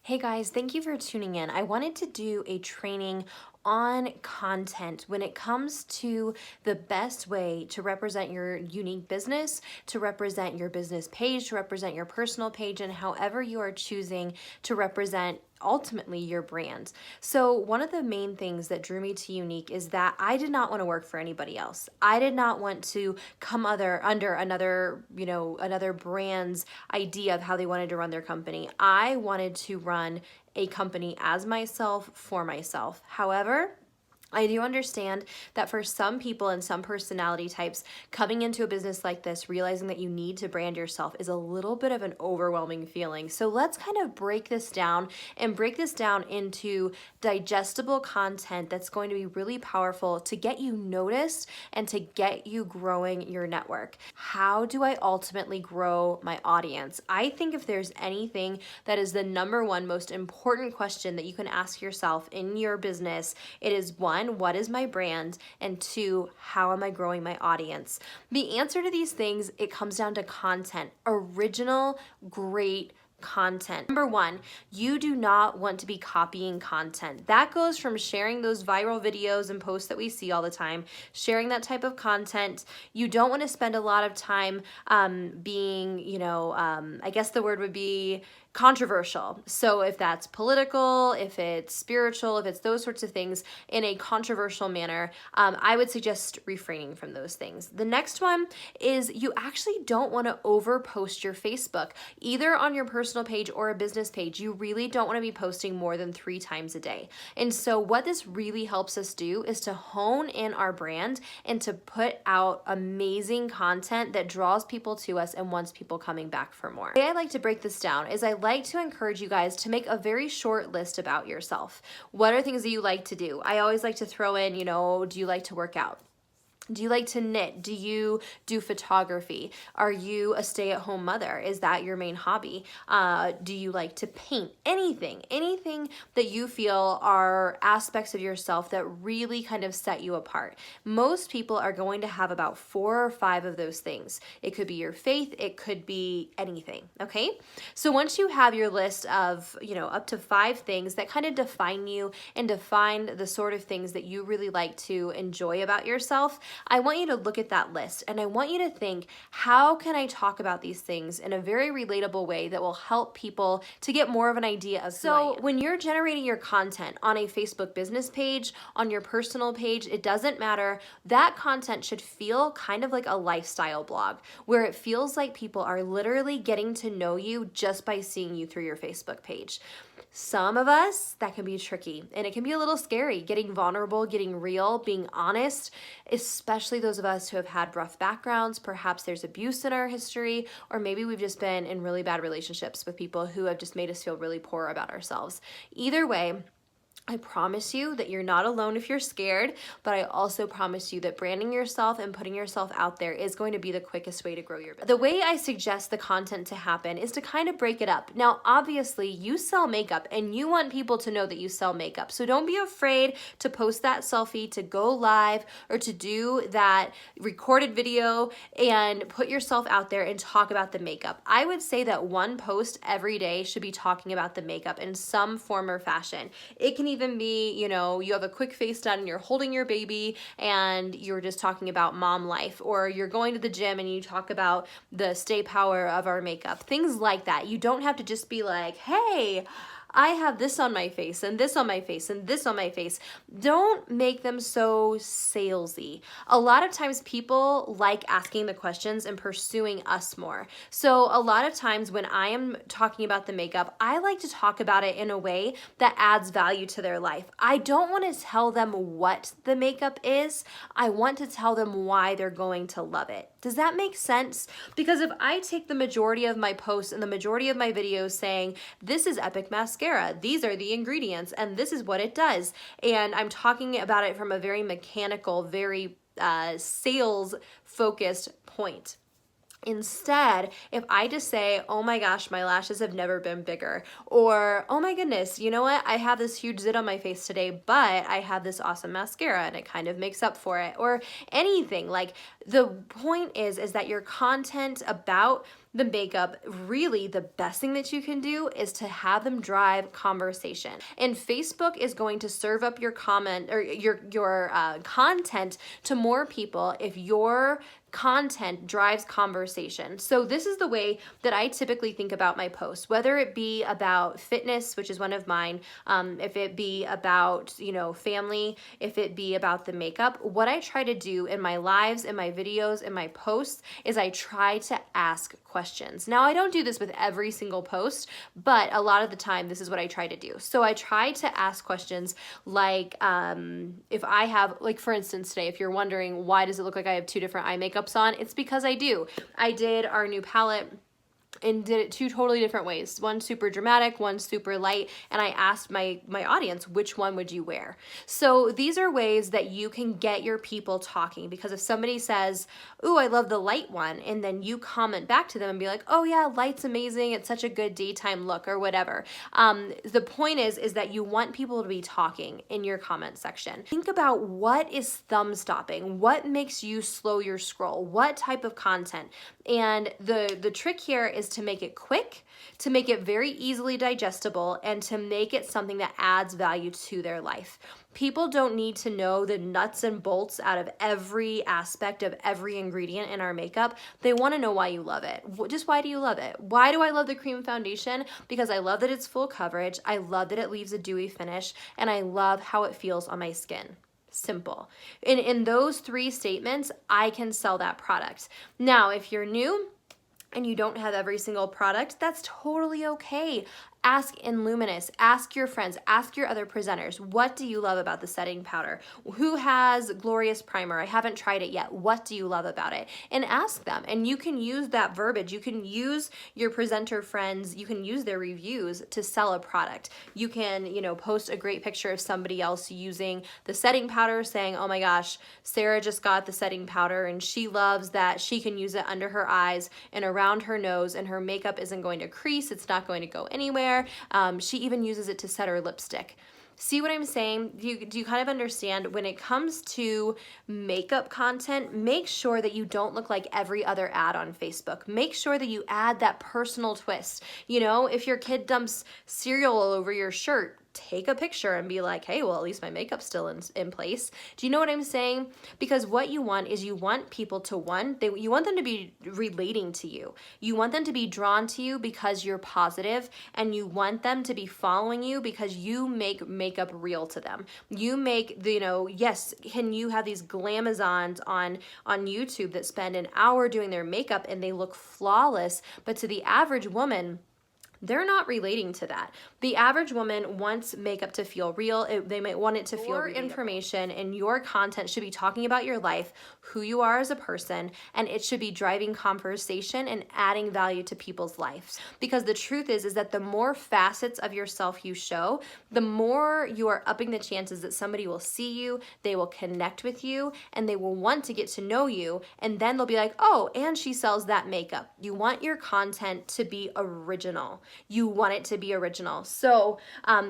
Hey guys, thank you for tuning in. I wanted to do a training on content when it comes to the best way to represent your unique business, to represent your business page, to represent your personal page, and however you are choosing to represent ultimately your brand. So one of the main things that drew me to Unique is that I did not want to work for anybody else. I did not want to come under another brand's idea of how they wanted to run their company. I wanted to run a company as myself for myself. However, I do understand that for some people and some personality types, coming into a business like this, realizing that you need to brand yourself is a little bit of an overwhelming feeling. So let's kind of break this down and break this down into digestible content that's going to be really powerful to get you noticed and to get you growing your network. How do I ultimately grow my audience? I think if there's anything that is the number one most important question that you can ask yourself in your business, it is one, what is my brand? And two, how am I growing my audience? The answer to these things, it comes down to content, original, great content. Number one, you do not want to be copying content. That goes from sharing those viral videos and posts that we see all the time, sharing that type of content. You don't want to spend a lot of time being, I guess the word would be controversial. So if that's political, if it's spiritual, if it's those sorts of things in a controversial manner, I would suggest refraining from those things. The next one is you actually don't want to overpost your Facebook, either on your personal page or a business page. You really don't want to be posting more than 3 times a day. And so what this really helps us do is to hone in our brand and to put out amazing content that draws people to us and wants people coming back for more. The way I like to break this down is I like to encourage you guys to make a very short list about yourself. What are things that you like to do? I always like to throw in, do you like to work out? Do you like to knit? Do you do photography? Are you a stay-at-home mother? Is that your main hobby? Do you like to paint? Anything that you feel are aspects of yourself that really kind of set you apart. Most people are going to have about 4 or 5 of those things. It could be your faith, it could be anything, okay? So once you have your list of, up to 5 things that kind of define you and define the sort of things that you really like to enjoy about yourself, I want you to look at that list and I want you to think, how can I talk about these things in a very relatable way that will help people to get more of an idea of who I am. When you're generating your content on a Facebook business page, on your personal page, it doesn't matter. That content should feel kind of like a lifestyle blog where it feels like people are literally getting to know you just by seeing you through your Facebook page. Some of us, that can be tricky and it can be a little scary, getting vulnerable, getting real, being honest, especially those of us who have had rough backgrounds. Perhaps there's abuse in our history, or maybe we've just been in really bad relationships with people who have just made us feel really poor about ourselves. Either way, I promise you that you're not alone if you're scared, but I also promise you that branding yourself and putting yourself out there is going to be the quickest way to grow your business. The way I suggest the content to happen is to kind of break it up. Now, obviously, you sell makeup and you want people to know that you sell makeup. So don't be afraid to post that selfie, to go live, or to do that recorded video and put yourself out there and talk about the makeup. I would say that one post every day should be talking about the makeup in some form or fashion. It can even be, you have a quick face done and you're holding your baby and you're just talking about mom life, or you're going to the gym and you talk about the stay power of our makeup, things like that. You don't have to just be like, hey, I have this on my face and this on my face and this on my face. Don't make them so salesy. A lot of times people like asking the questions and pursuing us more. So a lot of times when I am talking about the makeup, I like to talk about it in a way that adds value to their life. I don't want to tell them what the makeup is. I want to tell them why they're going to love it. Does that make sense? Because if I take the majority of my posts and the majority of my videos saying, this is Epic Mascara, these are the ingredients, and this is what it does, and I'm talking about it from a very mechanical, very sales-focused point. Instead, if I just say, oh my gosh, my lashes have never been bigger, or oh my goodness, you know what, I have this huge zit on my face today, but I have this awesome mascara and it kind of makes up for it, or anything, like the point is that your content about the makeup, really the best thing that you can do is to have them drive conversation. And Facebook is going to serve up your comment or your content to more people if your content drives conversation. So this is the way that I typically think about my posts, whether it be about fitness, which is one of mine, if it be about, family, if it be about the makeup. What I try to do in my lives, in my videos, in my posts is I try to ask questions. Now, I don't do this with every single post, but a lot of the time this is what I try to do. So I try to ask questions like, if I have, like for instance today, if you're wondering why does it look like I have two different eye makeups on, it's because I do. I did our new palette and did it two totally different ways. One super dramatic, one super light, and I asked my audience, which one would you wear? So these are ways that you can get your people talking, because if somebody says, ooh, I love the light one, and then you comment back to them and be like, oh yeah, light's amazing, it's such a good daytime look, or whatever. The point is that you want people to be talking in your comment section. Think about what is thumb stopping, what makes you slow your scroll, what type of content. And the trick here is to make it quick, to make it very easily digestible, and to make it something that adds value to their life. People don't need to know the nuts and bolts out of every aspect of every ingredient in our makeup. They want to know why you love it. Just why do you love it? Why do I love the cream foundation? Because I love that it's full coverage, I love that it leaves a dewy finish, and I love how it feels on my skin. Simple. In those three statements, I can sell that product. Now, if you're new and you don't have every single product, that's totally okay. Ask in Luminous, ask your friends, ask your other presenters, what do you love about the setting powder? Who has Glorious Primer? I haven't tried it yet. What do you love about it? And ask them. And you can use that verbiage. You can use your presenter friends, you can use their reviews to sell a product. You can, post a great picture of somebody else using the setting powder, saying, oh my gosh, Sarah just got the setting powder and she loves that she can use it under her eyes and around her nose, and her makeup isn't going to crease, it's not going to go anywhere. She even uses it to set her lipstick. See what I'm saying? Do you kind of understand? When it comes to makeup content, make sure that you don't look like every other ad on Facebook. Make sure that you add that personal twist. If your kid dumps cereal all over your shirt, take a picture and be like, hey, well, at least my makeup's still in place. Do you know what I'm saying? Because what you want is you want people to, you want them to be relating to you. You want them to be drawn to you because you're positive, and you want them to be following you because you make makeup real to them. You make, yes, can you have these glamazons on YouTube that spend an hour doing their makeup and they look flawless, but to the average woman, they're not relating to that. The average woman wants makeup to feel real. They might want it to feel relatable. Your information and your content should be talking about your life, who you are as a person, and it should be driving conversation and adding value to people's lives. Because the truth is that the more facets of yourself you show, the more you are upping the chances that somebody will see you, they will connect with you, and they will want to get to know you, and then they'll be like, oh, and she sells that makeup. You want your content to be original. You want it to be original. So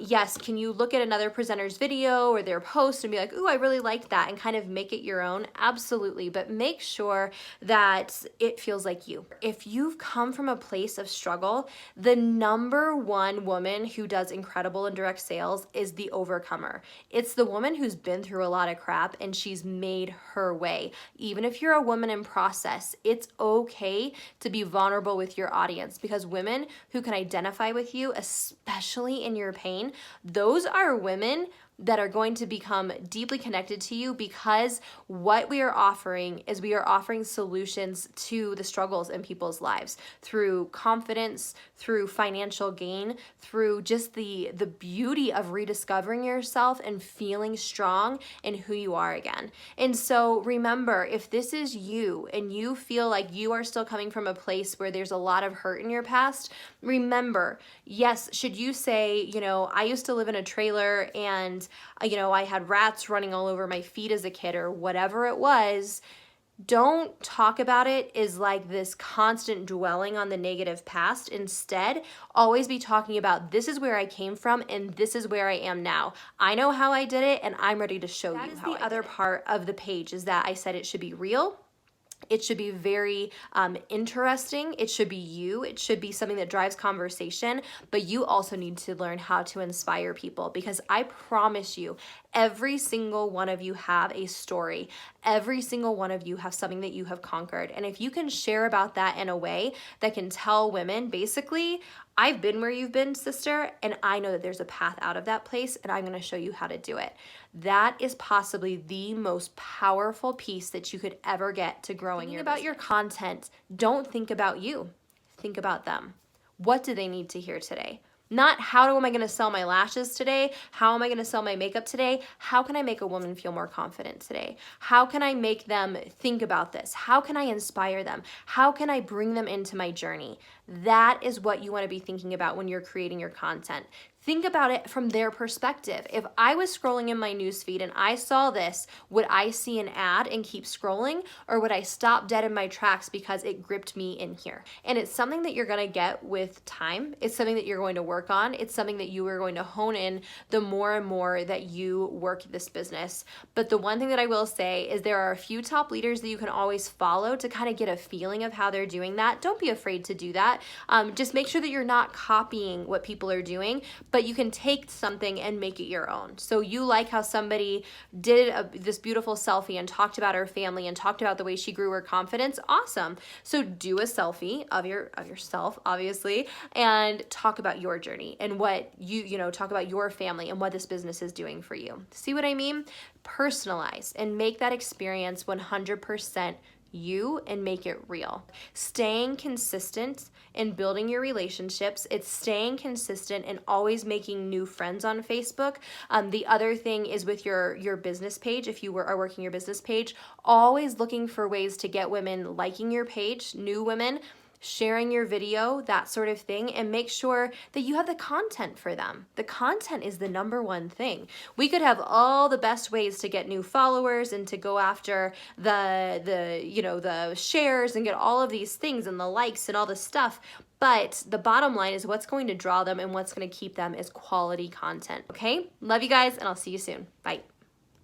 yes, can you look at another presenter's video or their post and be like, ooh, I really liked that, and kind of make it your own? Absolutely. But make sure that it feels like you. If you've come from a place of struggle, the number one woman who does incredible in direct sales is the overcomer. It's the woman who's been through a lot of crap and she's made her way. Even if you're a woman in process, it's okay to be vulnerable with your audience, because women who can identify with you, especially in your pain, those are women that are going to become deeply connected to you, because what we are offering is we are offering solutions to the struggles in people's lives through confidence, through financial gain, through just the beauty of rediscovering yourself and feeling strong in who you are again. And so remember, if this is you and you feel like you are still coming from a place where there's a lot of hurt in your past, remember, yes, should you say, I used to live in a trailer and I had rats running all over my feet as a kid, or whatever it was, don't talk about it as like this constant dwelling on the negative past. Instead, always be talking about, this is where I came from and this is where I am now. I know how I did it and I'm ready to show you how I did it. That is the other part of the page, is that I said it should be real. It should be very interesting. It should be you. It should be something that drives conversation, but you also need to learn how to inspire people, because I promise you, every single one of you have a story. Every single one of you have something that you have conquered. And if you can share about that in a way that can tell women, basically, I've been where you've been, sister, and I know that there's a path out of that place, and I'm going to show you how to do it. That is possibly the most powerful piece that you could ever get to growing your business. About your content, don't think about you. Think about them. What do they need to hear today? Not how am I going to sell my lashes today? How am I going to sell my makeup today? How can I make a woman feel more confident today? How can I make them think about this? How can I inspire them? How can I bring them into my journey? That is what you want to be thinking about when you're creating your content. Think about it from their perspective. If I was scrolling in my newsfeed and I saw this, would I see an ad and keep scrolling, or would I stop dead in my tracks because it gripped me in here? And it's something that you're gonna get with time. It's something that you're going to work on. It's something that you are going to hone in the more and more that you work this business. But the one thing that I will say is there are a few top leaders that you can always follow to kind of get a feeling of how they're doing that. Don't be afraid to do that. Just make sure that you're not copying what people are doing, but you can take something and make it your own. So you like how somebody did this beautiful selfie and talked about her family and talked about the way she grew her confidence. Awesome. So do a selfie of yourself, obviously, and talk about your journey and what talk about your family and what this business is doing for you. See what I mean? Personalize and make that experience 100% you and make it real. Staying consistent in building your relationships. It's staying consistent and always making new friends on Facebook. The other thing is with your business page, if you are working your business page, always looking for ways to get women liking your page, new women, sharing your video, that sort of thing, and make sure that you have the content for them. The content is the number one thing. We could have all the best ways to get new followers and to go after the shares and get all of these things and the likes and all this stuff. But the bottom line is what's going to draw them and what's going to keep them is quality content. Okay? Love you guys, and I'll see you soon. Bye.